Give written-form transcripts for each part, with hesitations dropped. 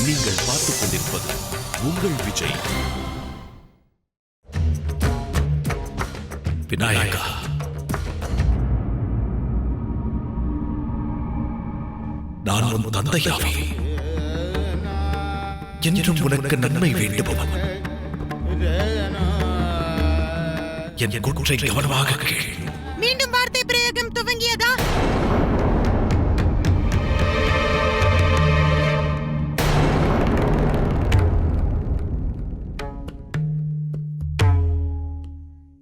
நீங்கள் பார்த்துக் கொண்டிருப்பது உங்கள் விஜய். விநாயகா, நான் உன் தந்தையாவே, என்றும் உனக்கு நன்மை வேண்டுபவன். என் குற்றை கவனமாக கேள். மீண்டும் வார்த்தை பிரயோகம் துவங்கியதா?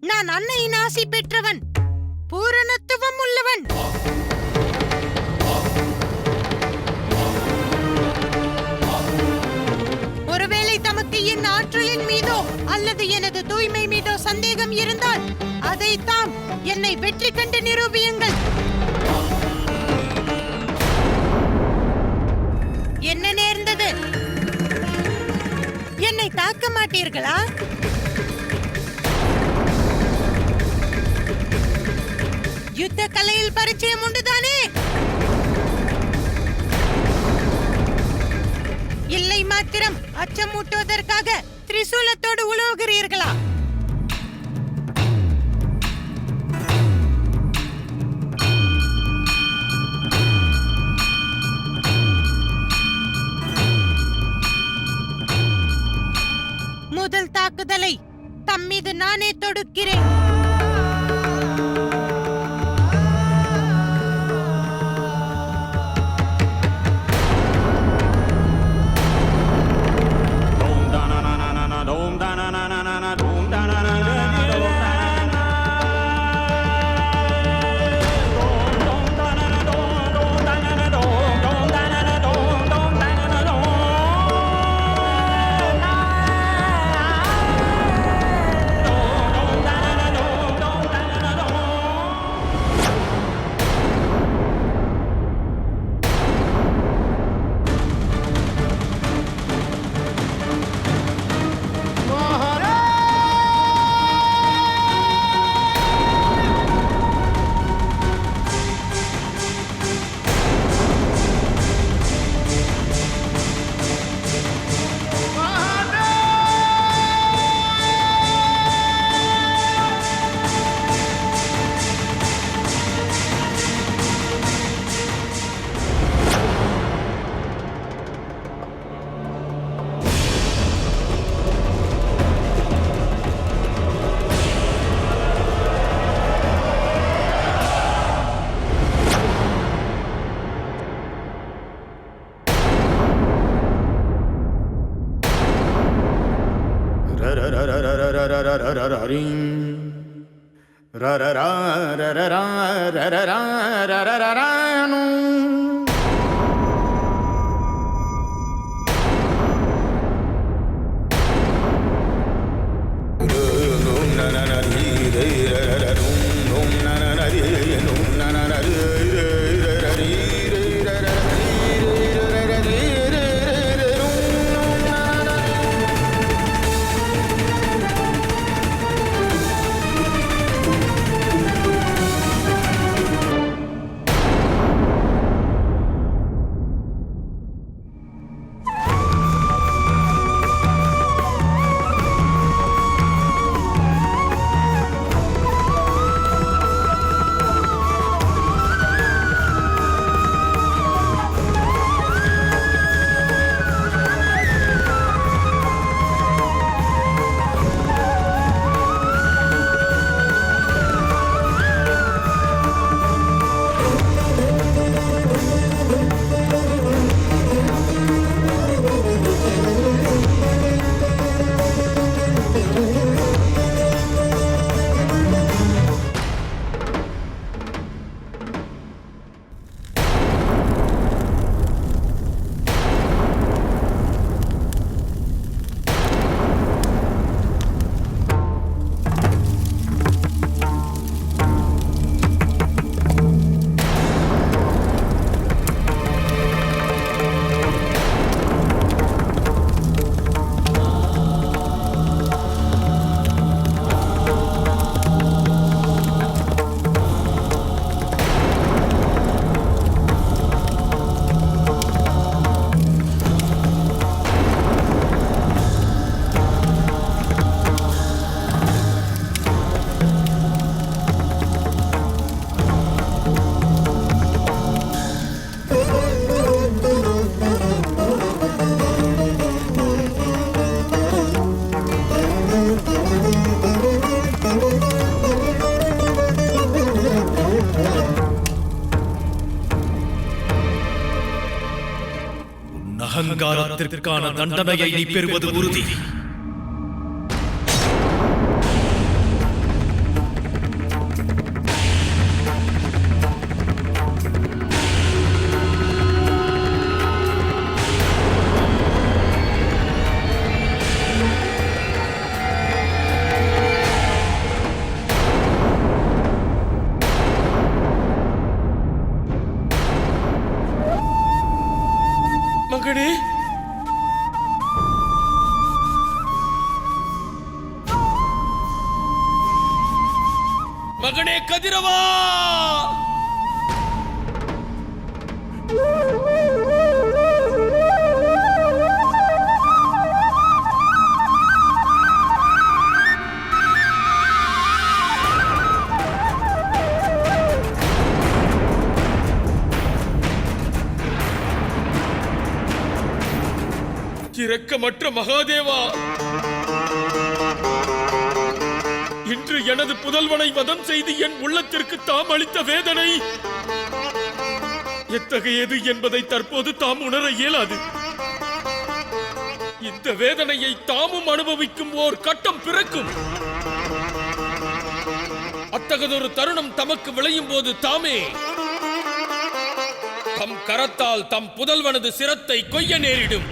நான் அன்னையின் ஆசி பெற்றவன், பூரணத்துவம் உள்ளவன். ஒருவேளை தமக்கு என் ஆற்றலின் மீதோ அல்லது எனது தூய்மை மீதோ சந்தேகம் இருந்தால் அதை தாம் என்னை வெற்றி கண்டு நிரூபியுங்கள். என்ன நேர்ந்தது? என்னை தாக்க மாட்டீர்களா? யுத்த கலையில் பரிச்சயம் உண்டுதானே? இல்லை, மாத்திரம் அச்சமூட்டுவதற்காக திரிசூலத்தோடு உலவுகிறீர்களா? முதல் தாக்குதலை தம் மீது நானே தொடுக்கிறேன். அகங்காரத்திற்கான தண்டனையை நீ பெறுவது உறுதி. மகனே, மகனே கதிரவா! இரக்கமற்ற மகாதேவா, இன்று எனது புதல்வனை வதம் செய்து என் உள்ளத்திற்கு தாம் அளித்த வேதனை எத்தகையது என்பதை தற்போது தாம் உணர இயலாது. இந்த வேதனையை தாமும் அனுபவிக்கும் ஓர் கட்டம் பிறக்கும். அத்தகதொரு தருணம் தமக்கு விளையும் போது தாமே தம் கரத்தால் தம் புதல்வனது சிரத்தை கொய்ய நேரிடும்.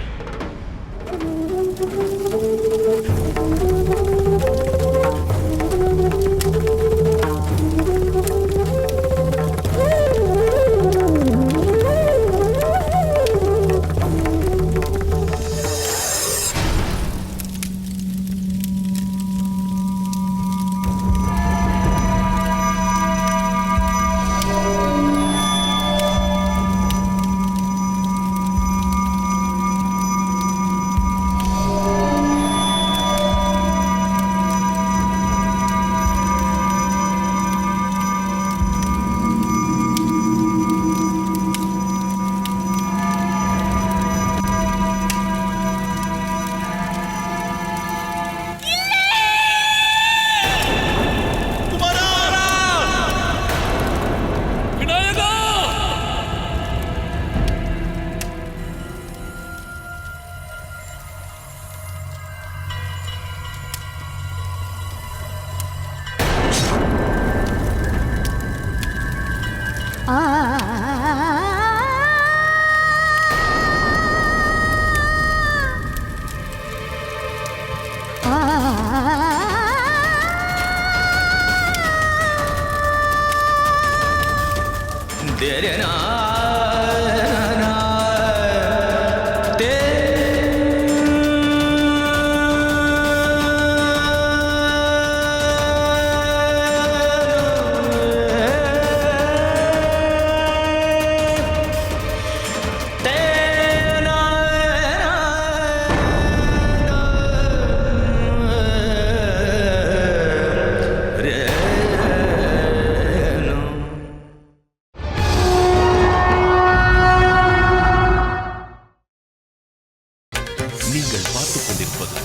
நீங்கள் பார்த்துக் கொண்டிருப்பது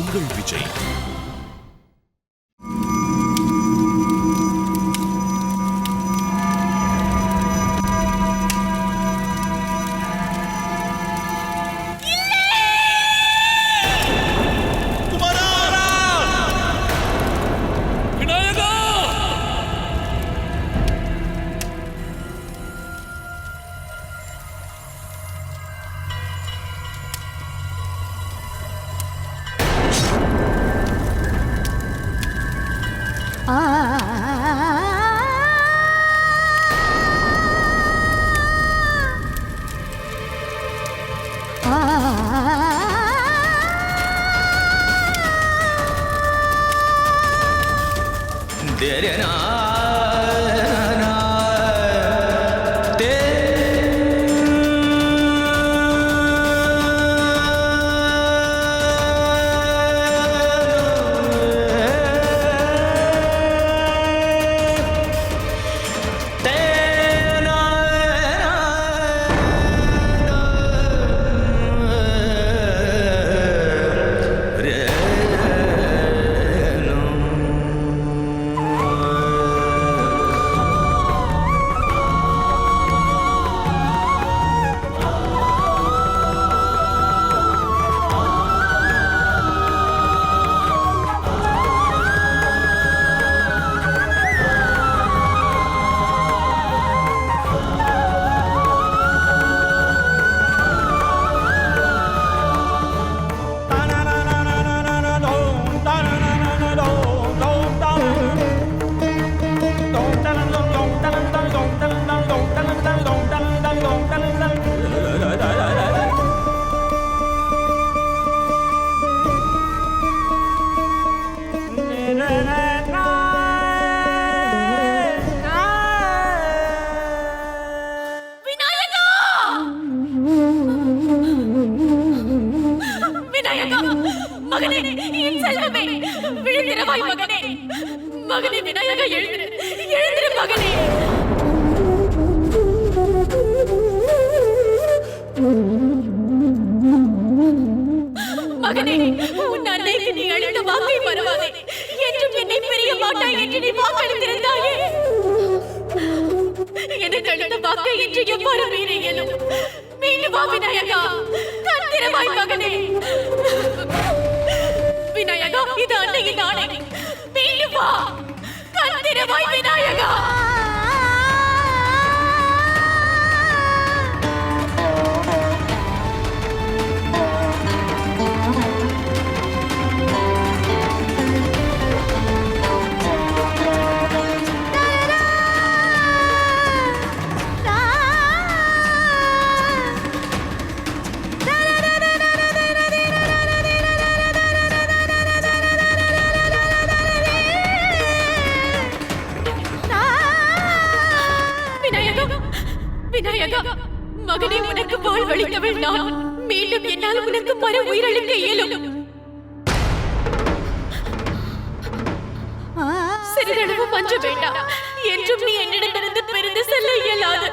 உங்கள் விஜய். மகனே, என் செல்வமே, விழுந்திரவாய் மகனே. மகனே விநாயகா, எழுந்திரு, எழுந்திரு மகனே. மகனே, உன் அன்னைக்கு நீ அளித்த வாக்கை மறவாதே. என்றும் என்னை பிரிய மாட்டாய் என்று நீ வாக்களித்திருந்தாயே. எனக்கு அளித்த வாக்கை என்று எவ்வாறு மீற இயலும்? மீண்டும் வா விநாயகா, கண் திறவாய் மகனே. விநாயகா, இது அன்னையின் ஆணை. மீண்டும் வா, கண் திறவாய் விநாயகா. விநாயகா, மகனே, உனக்கு போல் வலிக்கவள் நான். மீண்டும் என்னால் உனக்கு மறு உயிரளிக்க இயலும். சிறிதளவு மஞ்ச வேண்டாம். என்றும் நீ என்னிடமிருந்து பிரிந்து செல்ல இயலாது.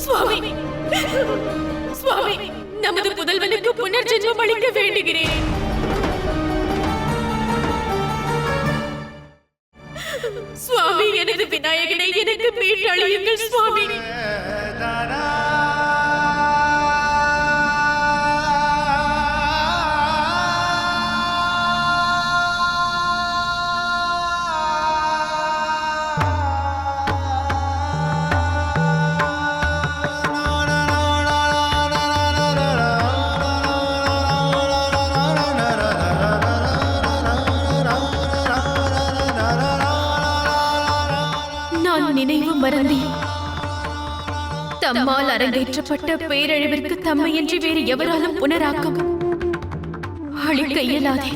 சுவாமி, சுவாமி, நமது புதல்வனுக்கு புனர்ஜென்மம் அளிக்க வேண்டுகிறேன். சுவாமி, எனது விநாயகனை எனக்கு மீட்டளியுங்கள் சுவாமி. நினைவு மறந்தி தம்மால் அரங்கேற்றப்பட்ட பேரழிவிற்கு தம்மையின்றி வேறு எவராலும் புனராக்கம் அளிக்க இயலாதே.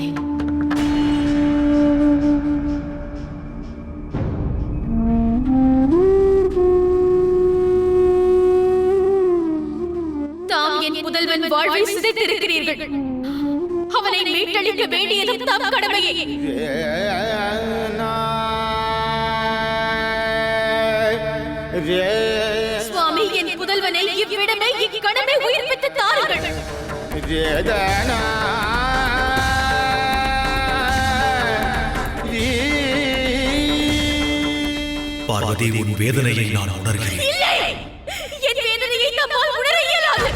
தாம் என் புதல்வன் வாழ்வை சிதைத்திருக்கிறீர்கள். அவனை மீட்டளிக்க வேண்டியதும் தாம் கடமையே. சுவாமி, என் புதல்வனை இவ்விடமே இக்கணமே உயிர்ப்பித்து தாருங்கள். பார்வதி, உன் வேதனையை நான் உணர்கிறேன். இல்லை, என் வேதனையை நம்மால் உணர இயலாது.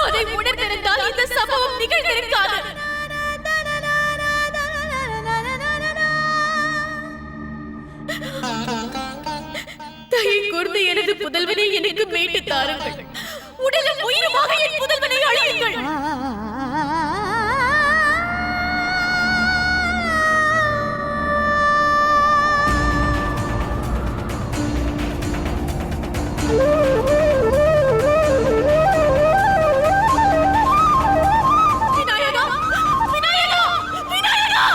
அதை உணர்ந்திருந்தால் இந்த சம்பவம் நிகழ்ந்திருக்காது. தயை கூர்ந்து எனது புதல்வனை எனக்கு மீட்டு தாருங்கள். உடலும் உயிருமாக என் புதல்வனை அழியுங்கள். விநாயகா, விநாயகா, விநாயகா!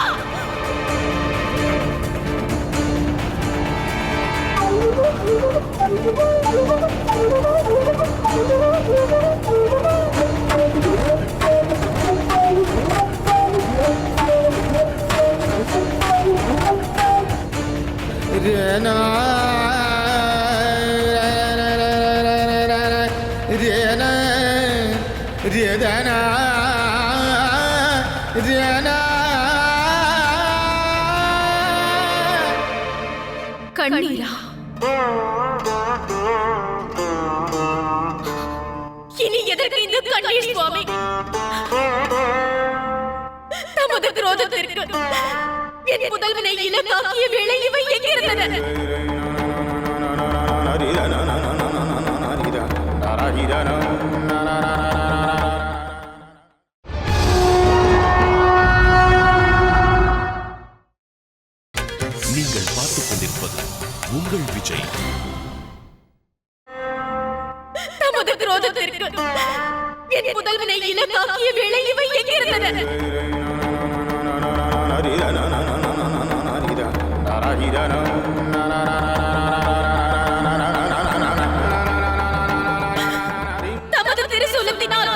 கண்ணீரா? இனி எதற்கு இந்த கண்ணீர் சுவாமி? தமது குரோதத்திற்கு என் புதல்வனை இலக்காக்கிய வேளை இவை எங்கிருந்தன? நீங்கள் பார்த்துக் கொண்டிருப்பது உங்கள் விஜய். தமது குரோதத்திற்கு என் புதல்வனை இலக்காக்கிய வேளை இவை எங்கிருந்தன? தமது திருசூலத்தினால்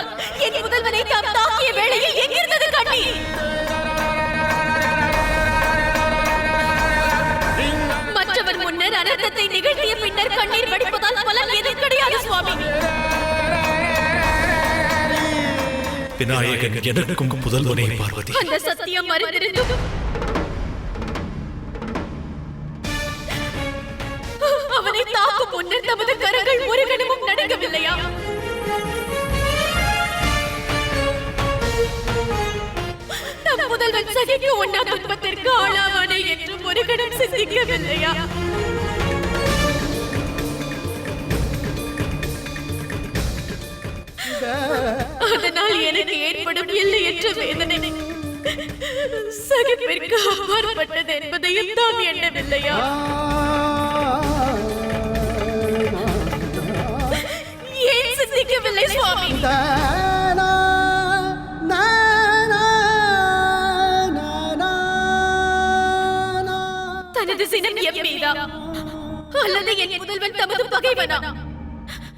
என் புதல்வனை தாம் தாக்கிய வேளையில் எங்கிருந்தது கண்ணீர்? மற்றவர் முன்னர் அனர்த்தத்தை நிகழ்த்திய பின்னர் கண்ணீர் வடிப்பதால் பலன் எதுவும் கிடையாது சுவாமி. விநாயகன் எனக்கும் புதல்வனே பார்வதி. அந்த சத்தியம் மறைந்திருந்தும் அவனை தாக்கும் முன்னர் நமது கரங்கள் ஒரு கணமும் நடுங்கவில்லையா? நம் முதல்வன் சகிக்க ஒன்னா துன்பத்திற்கு ஆளாவானே என்றும் ஒரு கணம் சிந்திக்கவில்லையா? அதனால் எனக்கு ஏற்படும் எல்லையற்ற வேதனை சகிப்பிற்கு அப்பாற்பட்டது என்பதையும் தாம் எண்ணவில்லையா? ஏன் சிந்திக்கவில்லை சுவாமி? தனது சினம் என் மீதா அல்லது என் முதல்வன் தமது பகைவனா?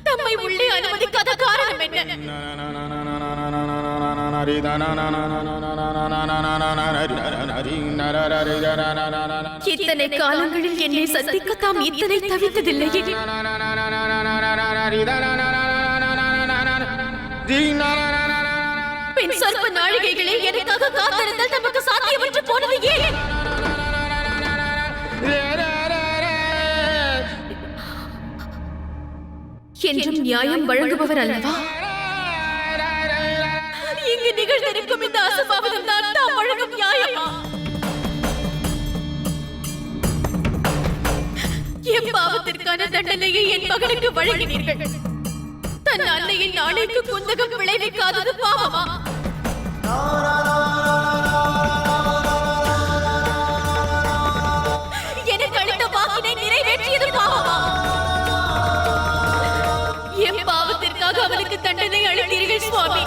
தம்மை உள்ளே அனுமதிக்காத காரணம் என்ன? இத்தனை காலங்களில் என்னை சந்திக்க தாம் இத்தனை தவித்ததில்லையே. பின் சொற்ப நாழிகைகளே எனக்காக காத்திருந்தால் நமக்கு சாத்தியமற்று போனது ஏன்? என்றும் நியாயம் வழங்குபவர் அல்லவா? இங்கு நிகழ்ந்திருக்கும் இந்த அசம்பாவிதம் தான் தாம் வழங்கும் நியாயமா? என் பாவத்திற்கான தண்டனையை என் மகனுக்கு வழங்கினீர்கள். தன் அன்னையின் ஆணைக்கு குந்தகம் விளைவிக்காதது பாவமா? எனக்கு அளித்த வாக்கினை நிறைவேற்றியது பாவமா? என் பாவத்திற்காக அவனுக்கு தண்டனை அளித்தீர்கள் சுவாமி.